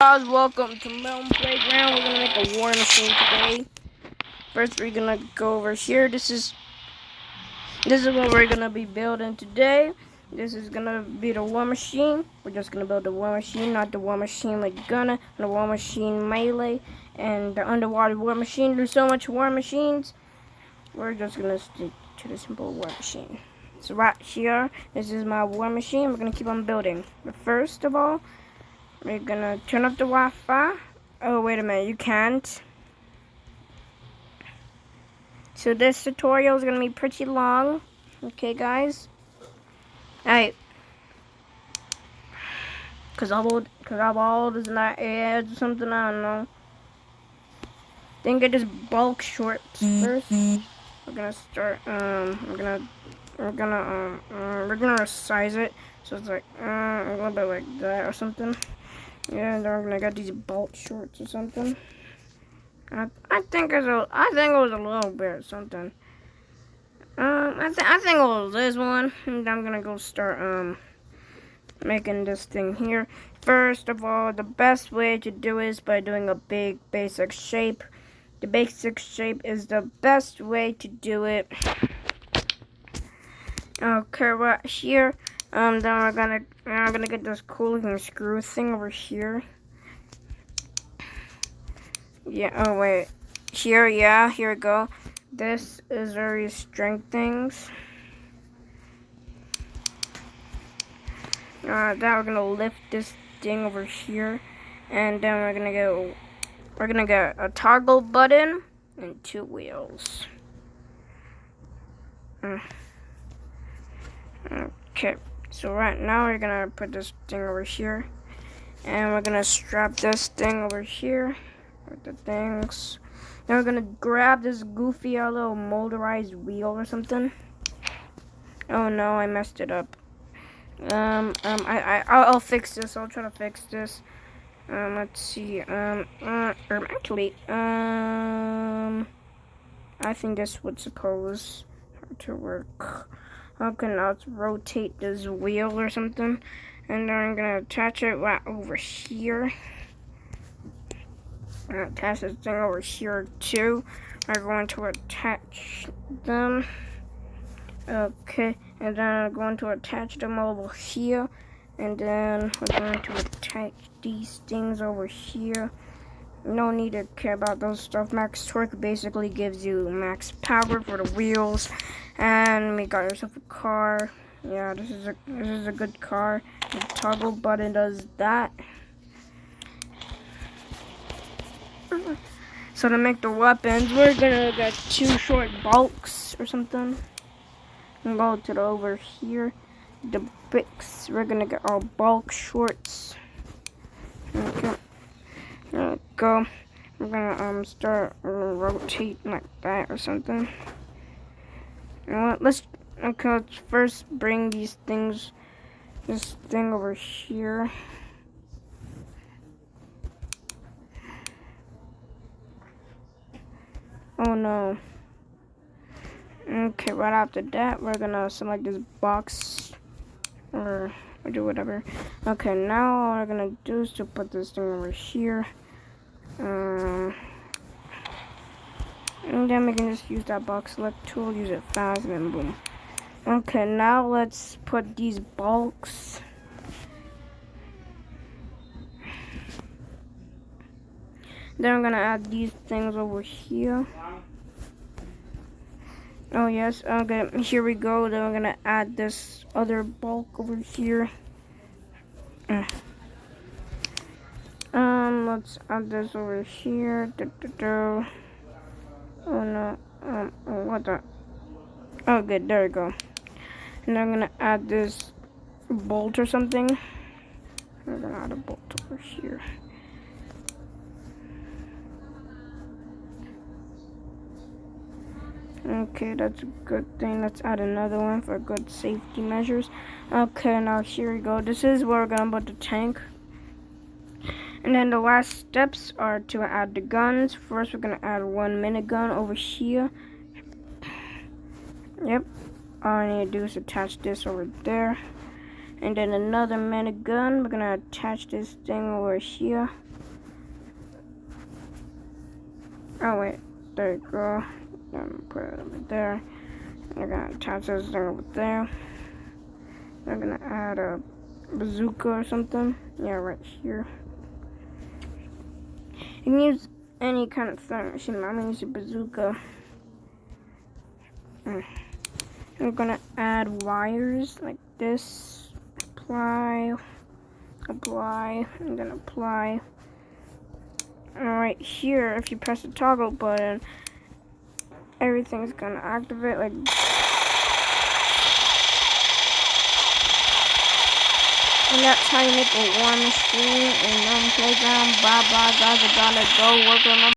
Guys, welcome to Melon Playground. We're gonna make a war machine today. First, we're gonna go over here. This is what we're gonna be building today. This is gonna be the war machine. We're just gonna build the war machine, not the war machine like Gunna, the war machine melee, and the underwater war machine. There's so much war machines. We're just gonna stick to the simple war machine. So right here, this is my war machine. We're gonna keep on building. But first of all, we're gonna turn up the Wi-Fi. Oh, wait a minute, you can't. So this tutorial is gonna be pretty long. Okay, guys. Alright. Cause I'm old, isn't that it or something? I don't know. Then get this bulk shorts first. We're gonna start. We're gonna size it so it's like a little bit like that or something. Yeah, and then we're gonna get these bulk shorts or something. I think it was a little bit or something. I think it was this one, and I'm gonna go start making this thing here. First of all, the best way to do is by doing a big basic shape. The basic shape is the best way to do it. Okay, right here. Then we're gonna get this cool looking screw thing over here. Yeah. Oh wait. Here, yeah. Here we go. This is very strength things. Then we're gonna lift this thing over here, and then we're gonna get a toggle button and 2 wheels. Okay, so right now we're gonna put this thing over here, and we're gonna strap this thing over here with the things. Then we're gonna grab this goofy little motorized wheel or something. Oh no, I messed it up. I'll fix this. I'll try to fix this. Let's see. Actually, I think this would suppose to work. Okay, now let's rotate this wheel or something, and then I'm gonna attach it right over here. Attach this thing over here too. I'm going to attach them. Okay, and then I'm going to attach them over here, and then we're going to attach these things over here. No need to care about those stuff. Max torque basically gives you max power for the wheels, and we got yourself a car. Yeah, this is a good car. The toggle button does that. So to make the weapons, we're gonna get 2 short bulks or something. And go to the over here. The bricks, we're gonna get our bulk shorts. Okay. There we go. We're gonna start rotating like that or something. You know what? Let's first bring this thing over here. Oh no. Okay, right after that, we're gonna select this box or do whatever. Okay, now all we're gonna do is to put this thing over here. And then we can just use that box select tool, use it fast, and then boom. Okay, now let's put these bulks. Then we're gonna add these things over here. Oh yes, okay, here we go. Then we're gonna add this other bulk over here. Let's add this over here. Oh no, what the? Oh good, there we go. And I'm gonna add this bolt or something. We're gonna add a bolt over here. Okay, that's a good thing. Let's add another one for good safety measures. Okay, now here we go. This is where we're gonna put the tank. And then the last steps are to add the guns. First, we're gonna add 1 minigun over here. Yep. All I need to do is attach this over there. And then another minigun. We're gonna attach this thing over here. Oh wait, there you go. Put it over there. I'm gonna attach this thing over there. I'm gonna add a bazooka or something. Yeah, right here. You can use any kind of throwing machine. I'm gonna use a bazooka. I'm gonna add wires like this. Apply, and then apply. And right here, if you press the toggle button, everything's gonna activate like. And that's how you make a war machine in playground. Bye bye guys, I gotta go work on my